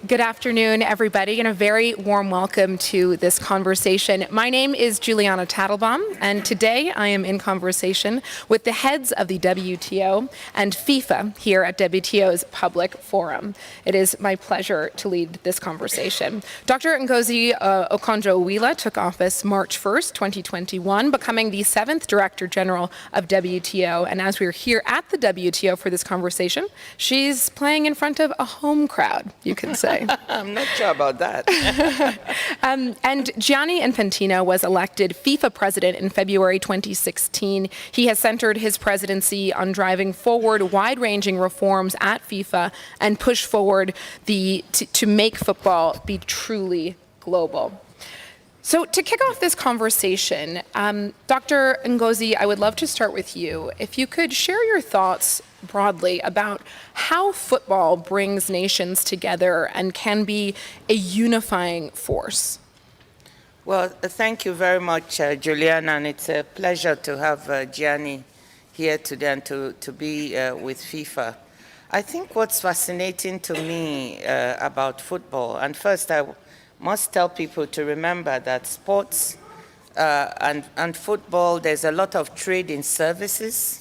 Good afternoon, everybody, and a very warm welcome to this conversation. My name is Juliana Tattlebaum, and today I am in conversation with the heads of the WTO and FIFA here at WTO's Public Forum. It is my pleasure to lead this conversation. Dr. Ngozi Okonjo-Iweala took office March 1st, 2021, becoming the 7th Director General of WTO, and as we're here at the WTO for this conversation, she's playing in front of a home crowd, you can say. I'm not sure about that. And Gianni Infantino was elected FIFA president in February 2016. He has centered his presidency on driving forward wide-ranging reforms at FIFA and push forward to make football be truly global. So to kick off this conversation, Dr. Ngozi, I would love to start with you. If you could share your thoughts broadly about how football brings nations together and can be a unifying force. Well, thank you very much, Juliana, and it's a pleasure to have Gianni here today and to be with FIFA. I think what's fascinating to me about football, and first I must tell people to remember that sports and football, there's a lot of trade in services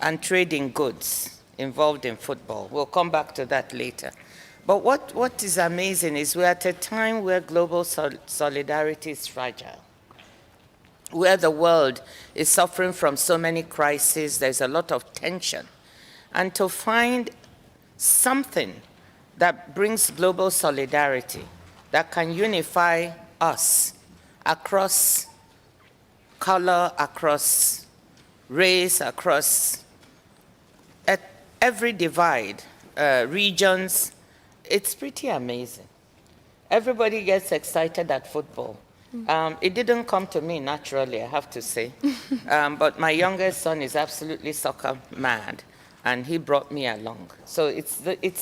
and trade in goods involved in football. We'll come back to that later. But what is amazing is we're at a time where global solidarity is fragile, where the world is suffering from so many crises, there's a lot of tension. And to find something that brings global solidarity, that can unify us across color, across race, across every divide, regions, it's pretty amazing. Everybody gets excited at football. It didn't come to me naturally, I have to say. But my youngest son is absolutely soccer mad, and he brought me along. So it's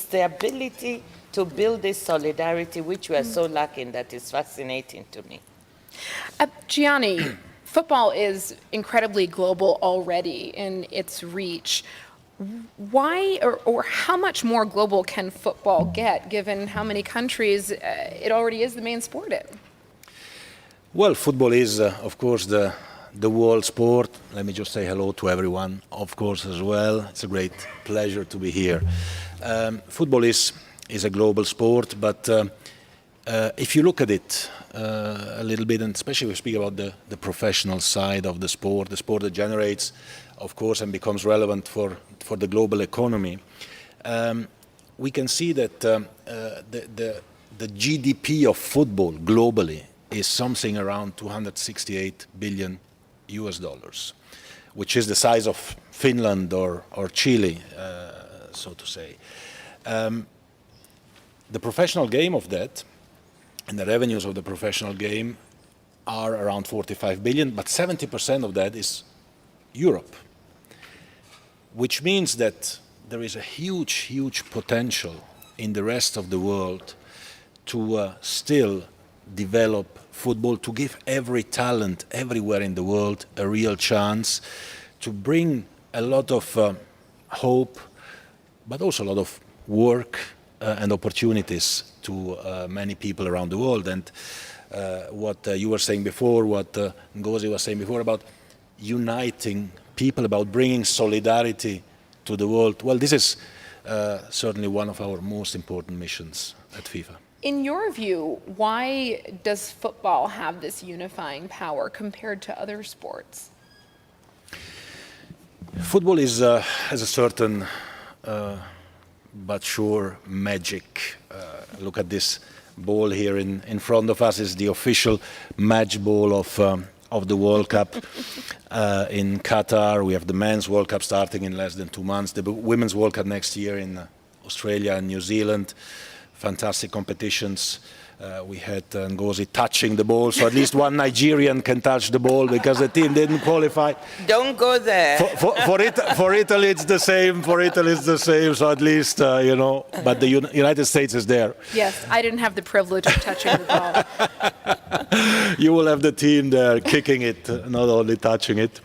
the ability to build this solidarity which we are so lacking that is fascinating to me. Gianni, football is incredibly global already in its reach. Why or how much more global can football get, given how many countries it already is the main sport in? Well, football is, of course, the world sport. Let me just say hello to everyone, of course, as well. It's a great pleasure to be here. Football is a global sport, but if you look at it a little bit, and especially if we speak about the professional side of the sport that generates, of course, and becomes relevant for the global economy, we can see that the GDP of football globally is something around 268 billion US dollars, which is the size of Finland or Chile, so to say. The professional game of that and the revenues of the professional game are around 45 billion, but 70% of that is Europe, which means that there is a huge, huge potential in the rest of the world to still develop football, to give every talent everywhere in the world a real chance, to bring a lot of hope, but also a lot of work and opportunities to many people around the world. And what you were saying before, what Ngozi was saying before about uniting people, about bringing solidarity to the world, well, this is certainly one of our most important missions at FIFA. In your view, why does football have this unifying power compared to other sports? Football has a certain but sure magic. Look at this ball here in front of us. Is the official match ball of the World Cup in Qatar. We have the Men's World Cup starting in less than 2 months. The Women's World Cup next year in Australia and New Zealand. Fantastic competitions. We had Ngozi touching the ball, so at least one Nigerian can touch the ball because the team didn't qualify. Don't go there. For Italy, it's the same. For Italy, it's the same. So at least, you know, but the United States is there. Yes, I didn't have the privilege of touching the ball. You will have the team there kicking it, not only touching it.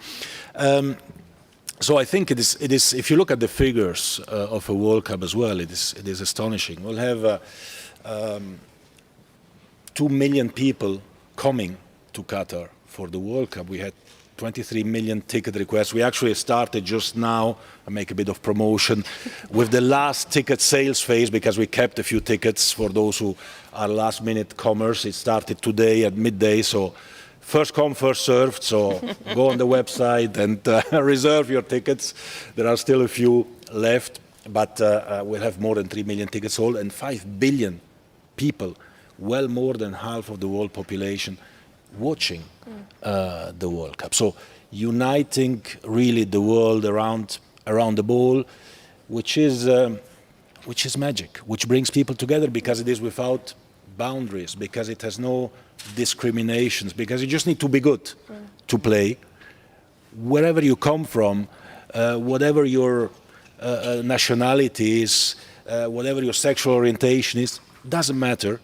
So I think it is. If you look at the figures of a World Cup as well, it is astonishing. We'll have 2 million people coming to Qatar for the World Cup. We had 23 million ticket requests. We actually started just now, I make a bit of promotion, with the last ticket sales phase, because we kept a few tickets for those who are last minute comers. It started today at midday, so first come, first served. So go on the website and reserve your tickets. There are still a few left, but we'll have more than 3 million tickets sold, and 5 billion people, well more than half of the world population, watching the World Cup. So uniting really the world around the ball, which is magic, which brings people together because it is without boundaries, because it has no discriminations, because you just need to be good to play. Wherever you come from, whatever your nationality is, whatever your sexual orientation is, doesn't matter.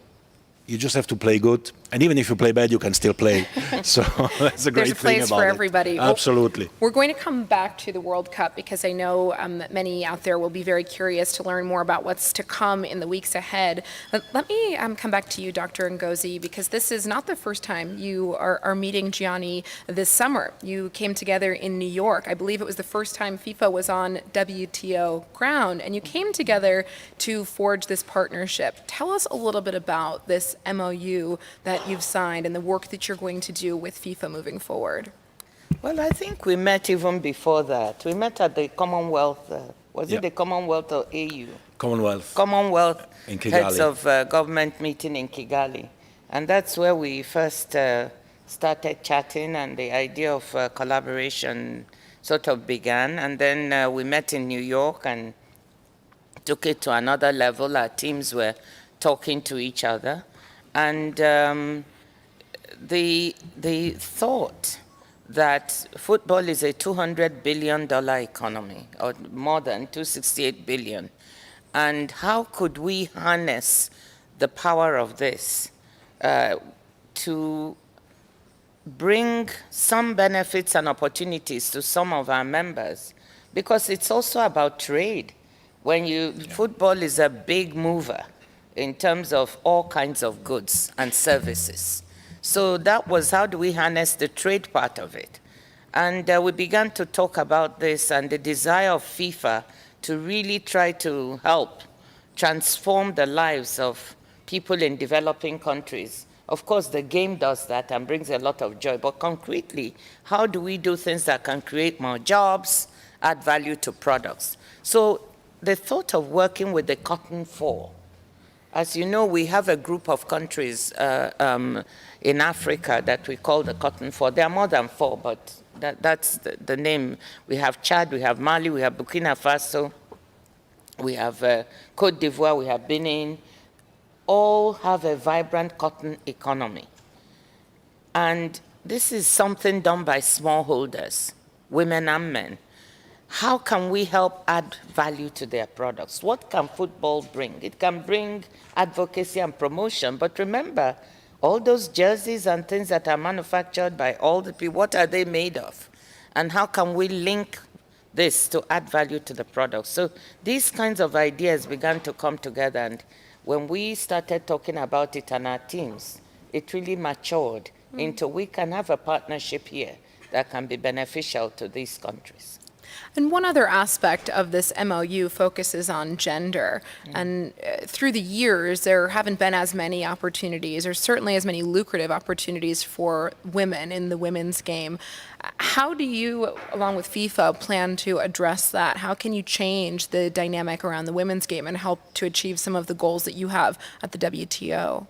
You just have to play good, and even if you play bad, you can still play. So that's a great thing about it. There's a place for everybody. Absolutely. We're going to come back to the World Cup because I know that many out there will be very curious to learn more about what's to come in the weeks ahead. But let me come back to you, Dr. Ngozi, because this is not the first time you are meeting Gianni this summer. You came together in New York. I believe it was the first time FIFA was on WTO ground, and you came together to forge this partnership. Tell us a little bit about this MOU that you've signed and the work that you're going to do with FIFA moving forward. Well, I think we met even before that. We met at the Commonwealth, it the Commonwealth or AU? Commonwealth in Kigali. Heads of Government meeting in Kigali. And that's where we first started chatting, and the idea of collaboration sort of began. And then we met in New York and took it to another level. Our teams were talking to each other. And the thought that football is a $200 billion economy, or more than $268 billion, and how could we harness the power of this to bring some benefits and opportunities to some of our members, because it's also about trade. Football is a big mover in terms of all kinds of goods and services. So that was, how do we harness the trade part of it? And we began to talk about this and the desire of FIFA to really try to help transform the lives of people in developing countries. Of course, the game does that and brings a lot of joy, but concretely, how do we do things that can create more jobs, add value to products? So the thought of working with the Cotton Four. As you know, we have a group of countries in Africa that we call the Cotton Four. There are more than 4, but that's the name. We have Chad, we have Mali, we have Burkina Faso, we have Côte d'Ivoire, we have Benin. All have a vibrant cotton economy. And this is something done by smallholders, women and men. How can we help add value to their products? What can football bring? It can bring advocacy and promotion, but remember, all those jerseys and things that are manufactured by all the people, what are they made of? And how can we link this to add value to the products? So these kinds of ideas began to come together, and when we started talking about it on our teams, it really matured into we can have a partnership here that can be beneficial to these countries. And one other aspect of this MOU focuses on gender. And through the years, there haven't been as many opportunities, or certainly as many lucrative opportunities for women in the women's game. How do you, along with FIFA, plan to address that? How can you change the dynamic around the women's game and help to achieve some of the goals that you have at the WTO?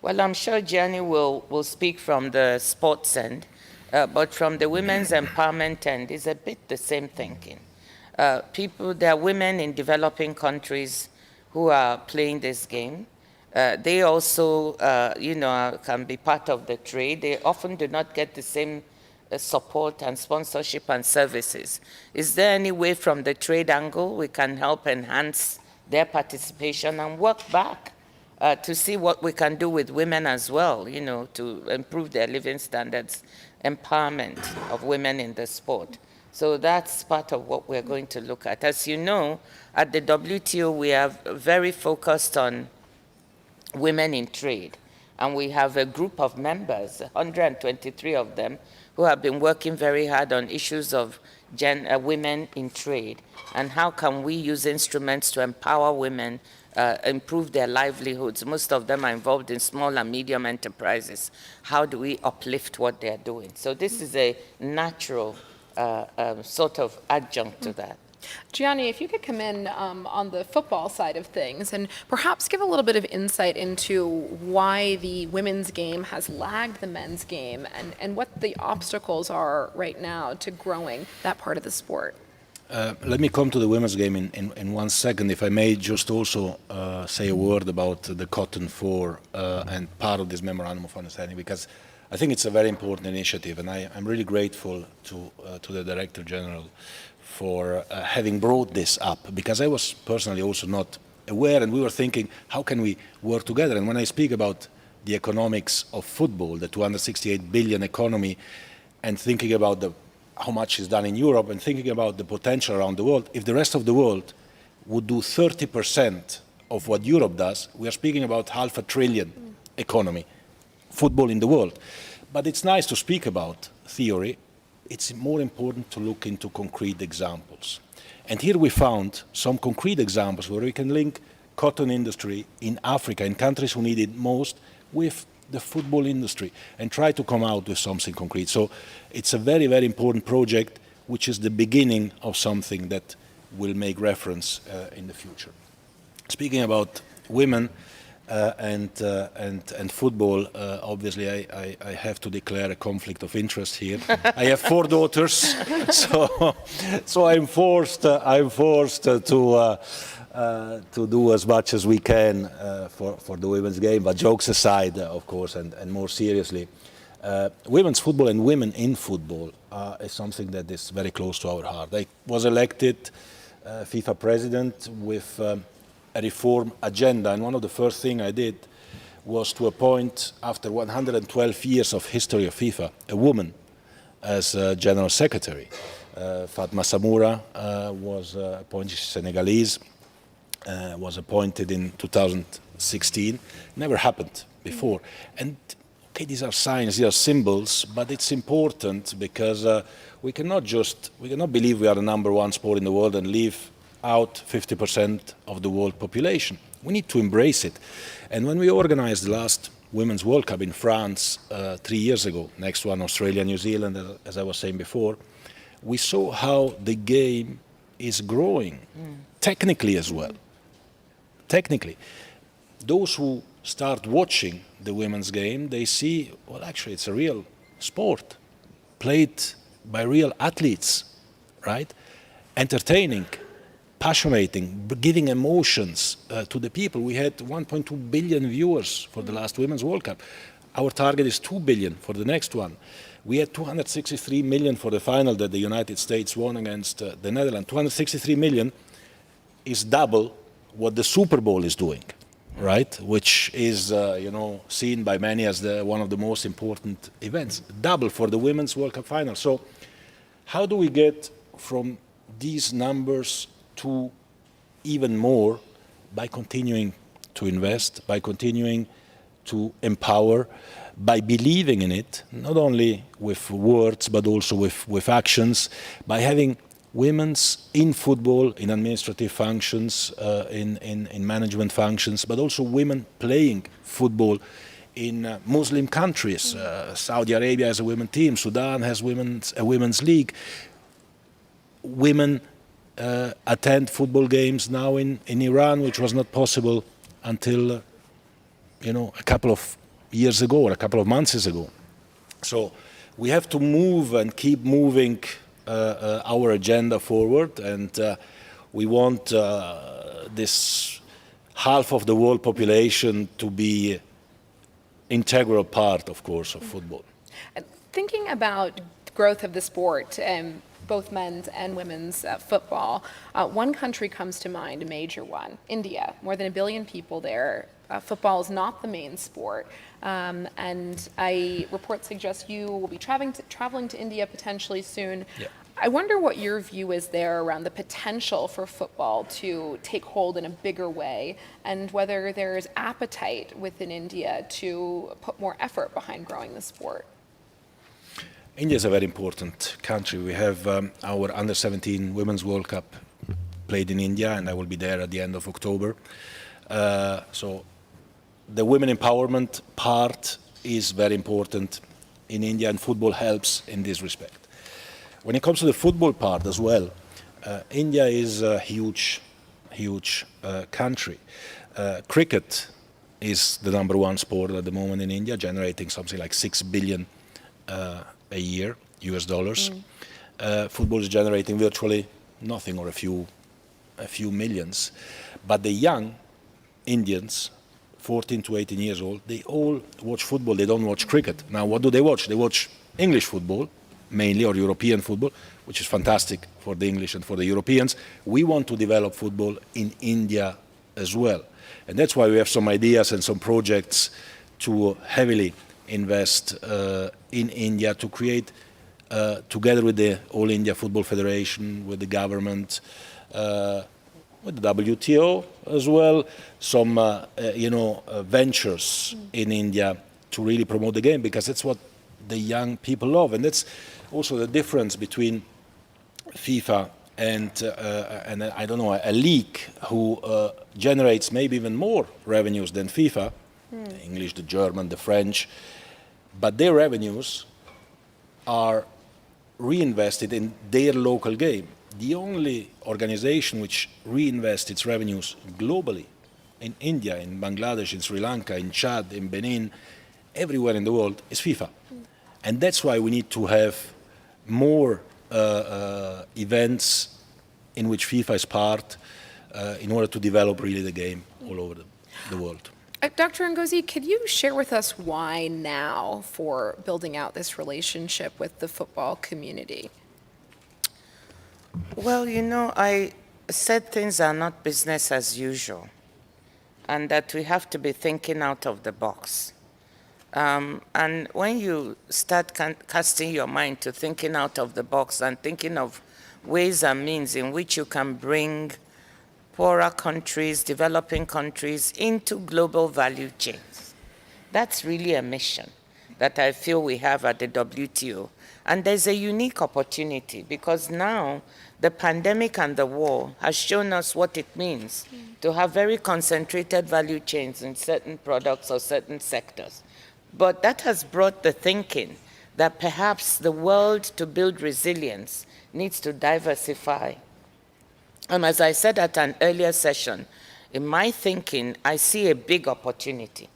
Well, I'm sure Gianni will speak from the sports end. But from the women's empowerment end, it's a bit the same thinking. There are women in developing countries who are playing this game. They also, can be part of the trade. They often do not get the same support and sponsorship and services. Is there any way from the trade angle we can help enhance their participation and work back to see what we can do with women as well, to improve their living standards, empowerment of women in the sport? So that's part of what we're going to look at. As you know, at the WTO, we are very focused on women in trade. And we have a group of members, 123 of them, who have been working very hard on issues of women in trade. And how can we use instruments to empower women, improve their livelihoods? Most of them are involved in small and medium enterprises. How do we uplift what they're doing? So this is a natural sort of adjunct to that. Gianni, if you could come in on the football side of things and perhaps give a little bit of insight into why the women's game has lagged the men's game and what the obstacles are right now to growing that part of the sport. Let me come to the women's game in 1 second. If I may just also say a word about the Cotton 4 and part of this memorandum of understanding, because I think it's a very important initiative, and I'm really grateful to the Director General for having brought this up, because I was personally also not aware, and we were thinking, how can we work together? And when I speak about the economics of football, the 268 billion economy, and thinking about how much is done in Europe, and thinking about the potential around the world, if the rest of the world would do 30% of what Europe does, we are speaking about $500 billion economy, football in the world. But it's nice to speak about theory. It's more important to look into concrete examples. And here we found some concrete examples where we can link cotton industry in Africa, in countries who need it most, with the football industry, and try to come out with something concrete. So it's a very, very important project, which is the beginning of something that will make reference in the future. Speaking about women, and football, obviously I have to declare a conflict of interest here. I have 4 daughters, so I'm forced to do as much as we can for the women's game. But jokes aside, of course, and more seriously, women's football and women in football is something that is very close to our heart. I was elected FIFA president with a reform agenda, and one of the first things I did was to appoint, after 112 years of history of FIFA, a woman as general secretary. Fatma Samoura was appointed, Senegalese, was appointed in 2016. Never happened before. And okay, these are signs, these are symbols, but it's important because we cannot believe we are the #1 sport in the world and leave out 50% of the world population. We need to embrace it. And when we organized the last Women's World Cup in France 3 years ago, next one Australia, New Zealand, as I was saying before, we saw how the game is growing, technically as well. Technically. Those who start watching the women's game, they see, well, actually it's a real sport, played by real athletes, right? Entertaining, passionating, giving emotions to the people. We had 1.2 billion viewers for the last Women's World Cup. Our target is 2 billion for the next one. We had 263 million for the final that the United States won against the Netherlands. 263 million is double what the Super Bowl is doing, right? Which is, seen by many as one of the most important events. Double for the Women's World Cup final. So how do we get from these numbers to even more? By continuing to invest, by continuing to empower, by believing in it, not only with words, but also with actions, by having women's in football, in administrative functions, in management functions, but also women playing football in Muslim countries. Saudi Arabia has a women's team, Sudan has a women's league. Women attend football games now in Iran, which was not possible until a couple of years ago or a couple of months ago. So we have to move and keep moving our agenda forward, and we want this half of the world population to be integral part, of course, of football. Thinking about growth of the sport, both men's and women's football, one country comes to mind, a major one, India. More than 1 billion people there. Football is not the main sport. And reports suggest you will be traveling to India potentially soon. Yeah. I wonder what your view is there around the potential for football to take hold in a bigger way, and whether there's appetite within India to put more effort behind growing the sport. India is a very important country. We have our under-17 Women's World Cup played in India, and I will be there at the end of October. So the women empowerment part is very important in India, and football helps in this respect. When it comes to the football part as well, India is a huge country. Cricket is the #1 sport at the moment in India, generating something like $6 billion a year, US dollars. Football is generating virtually nothing, or a few millions. But the young Indians, 14 to 18 years old, they all watch football. They don't watch cricket. Now, what do they watch? They watch English football, mainly, or European football, which is fantastic for the English and for the Europeans. We want to develop football in India as well. And that's why we have some ideas and some projects to heavily invest in India to create, together with the All India Football Federation, with the government, with the WTO as well, some ventures in India to really promote the game, because that's what the young people love. And that's also the difference between FIFA and I don't know, a league who generates maybe even more revenues than FIFA, the English, the German, the French, but their revenues are reinvested in their local game. The only organization which reinvests its revenues globally, in India, in Bangladesh, in Sri Lanka, in Chad, in Benin, everywhere in the world, is FIFA. And that's why we need to have more events in which FIFA is part in order to develop really the game all over the world. Dr. Ngozi, could you share with us why now for building out this relationship with the football community? Well, I said things are not business as usual, and that we have to be thinking out of the box. And when you start casting your mind to thinking out of the box and thinking of ways and means in which you can bring poorer countries, developing countries into global value chains, that's really a mission that I feel we have at the WTO. And there's a unique opportunity, because now the pandemic and the war has shown us what it means to have very concentrated value chains in certain products or certain sectors. But that has brought the thinking that perhaps the world, to build resilience, needs to diversify. And as I said at an earlier session, in my thinking, I see a big opportunity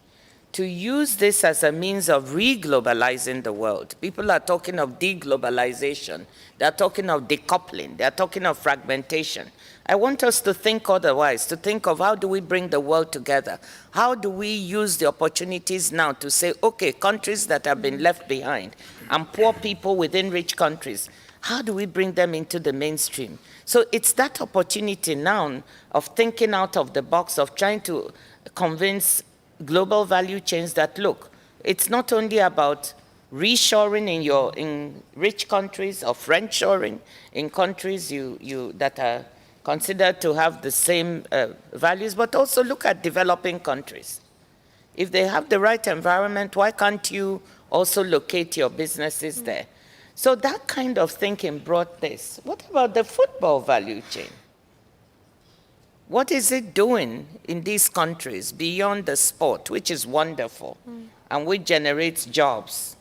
to use this as a means of re-globalizing the world. People are talking of deglobalization. They're talking of decoupling. They're talking of fragmentation. I want us to think otherwise, to think of how do we bring the world together? How do we use the opportunities now to say, okay, countries that have been left behind and poor people within rich countries, how do we bring them into the mainstream? So it's that opportunity now of thinking out of the box, of trying to convince global value chains that, look, it's not only about reshoring in rich countries or friendshoring in countries that are considered to have the same values, but also look at developing countries. If they have the right environment, why can't you also locate your businesses there? So that kind of thinking brought this. What about the football value chain? What is it doing in these countries beyond the sport, which is wonderful and which generates jobs?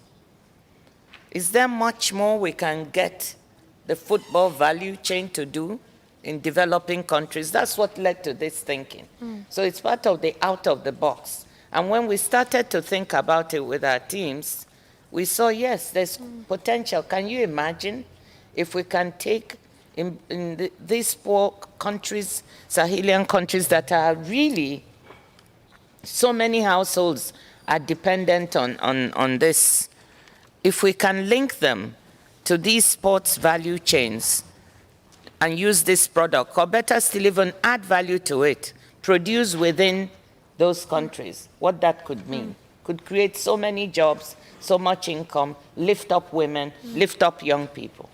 Is there much more we can get the football value chain to do in developing countries? That's what led to this thinking. So it's part of the out of the box. And when we started to think about it with our teams, we saw, yes, there's potential. Can you imagine if we can take in these poor countries, Sahelian countries that are really, so many households are dependent on this. If we can link them to these sports value chains and use this product, or better still even add value to it, produce within those countries, what that could mean. Could create so many jobs, so much income, lift up women, lift up young people.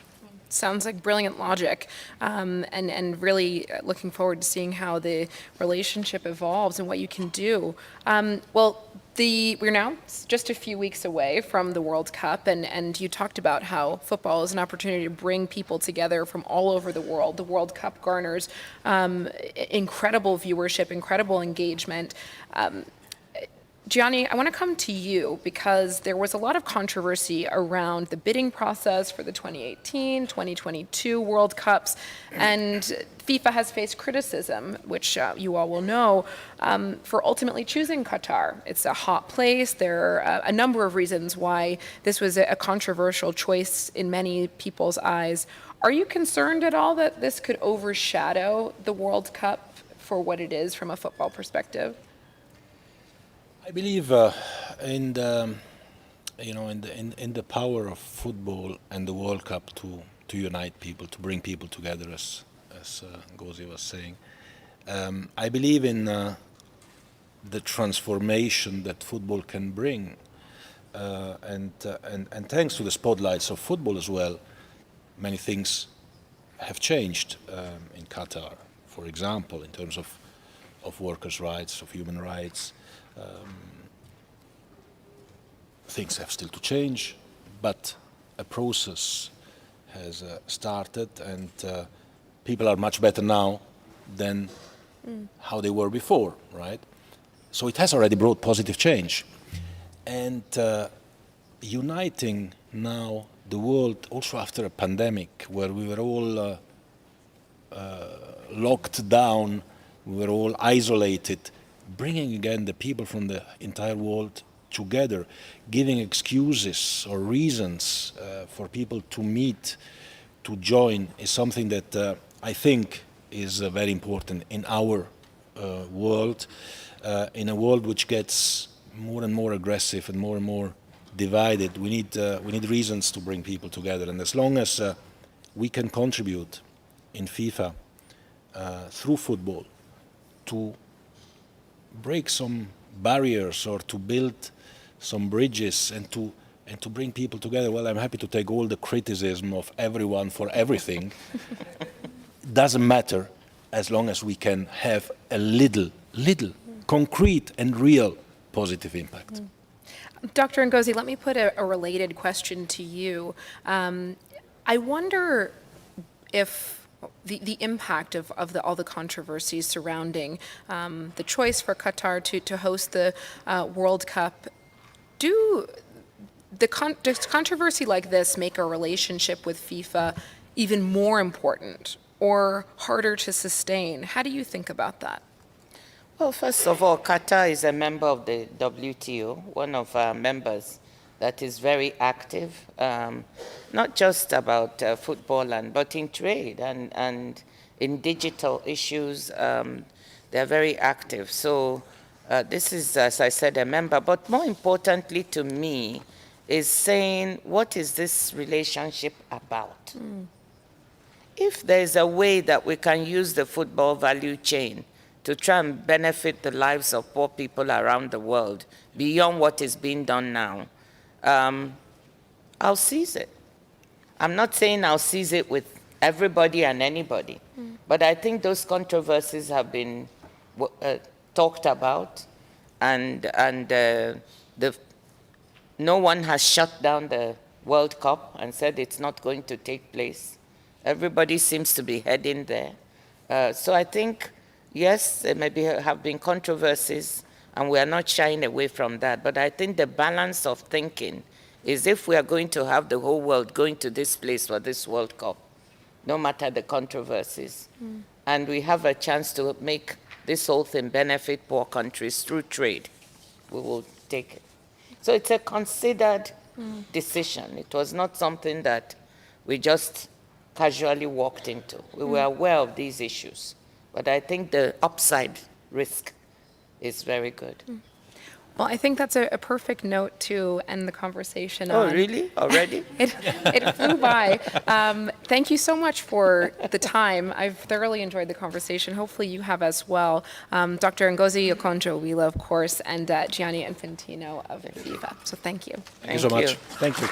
Sounds like brilliant logic, and really looking forward to seeing how the relationship evolves and what you can do. We're now just a few weeks away from the World Cup, and you talked about how football is an opportunity to bring people together from all over the world. The World Cup garners incredible viewership, incredible engagement. Gianni, I want to come to you because there was a lot of controversy around the bidding process for the 2018, 2022 World Cups, and FIFA has faced criticism, which you all will know, for ultimately choosing Qatar. It's a hot place. There are a number of reasons why this was a controversial choice in many people's eyes. Are you concerned at all that this could overshadow the World Cup for what it is from a football perspective? I believe in the, in the power of football and the World Cup to unite people, to bring people together, as Ngozi was saying. I believe in the transformation that football can bring, and thanks to the spotlights of football as well, many things have changed in Qatar. For example, in terms of workers' rights, of human rights. Things have still to change, but a process has started, and people are much better now than how they were before, right? So it has already brought positive change. And uniting now the world, also after a pandemic where we were all locked down, we were all isolated, bringing again the people from the entire world together, giving excuses or reasons for people to meet, to join, is something that I think is very important in our world, in a world which gets more and more aggressive and more divided. We need reasons to bring people together, and as long as we can contribute in FIFA through football to break some barriers or to build some bridges and to bring people together, well, I'm happy to take all the criticism of everyone for everything. Doesn't matter as long as we can have a little concrete and real positive impact. Dr. Ngozi, let me put a related question to you. I wonder if the impact of all the controversies surrounding the choice for Qatar to host the World Cup, does controversy like this make a relationship with FIFA even more important or harder to sustain? How do you think about that? Well, first of all, Qatar is a member of the WTO, one of our members that is very active, not just about football, but in trade and in digital issues. They're very active. So this is, as I said, a member. But more importantly to me is saying, what is this relationship about? If there's a way that we can use the football value chain to try and benefit the lives of poor people around the world beyond what is being done now, I'll seize it. I'm not saying I'll seize it with everybody and anybody, but I think those controversies have been talked about, and no one has shut down the World Cup and said it's not going to take place. Everybody seems to be heading there. So I think, yes, there maybe have been controversies, and we are not shying away from that. But I think the balance of thinking is, if we are going to have the whole world going to this place for this World Cup, no matter the controversies, and we have a chance to make this whole thing benefit poor countries through trade, we will take it. So it's a considered decision. It was not something that we just casually walked into. We were aware of these issues. But I think the upside risk is very good. Well, I think that's a perfect note to end the conversation Oh, on. really? Already? It flew by. Thank you so much for the time. I've thoroughly enjoyed the conversation. Hopefully you have as well. Dr. Ngozi Okonjo-Iweala, of course, and Gianni Infantino of FIFA. So thank you. Thank you so much. Thank you.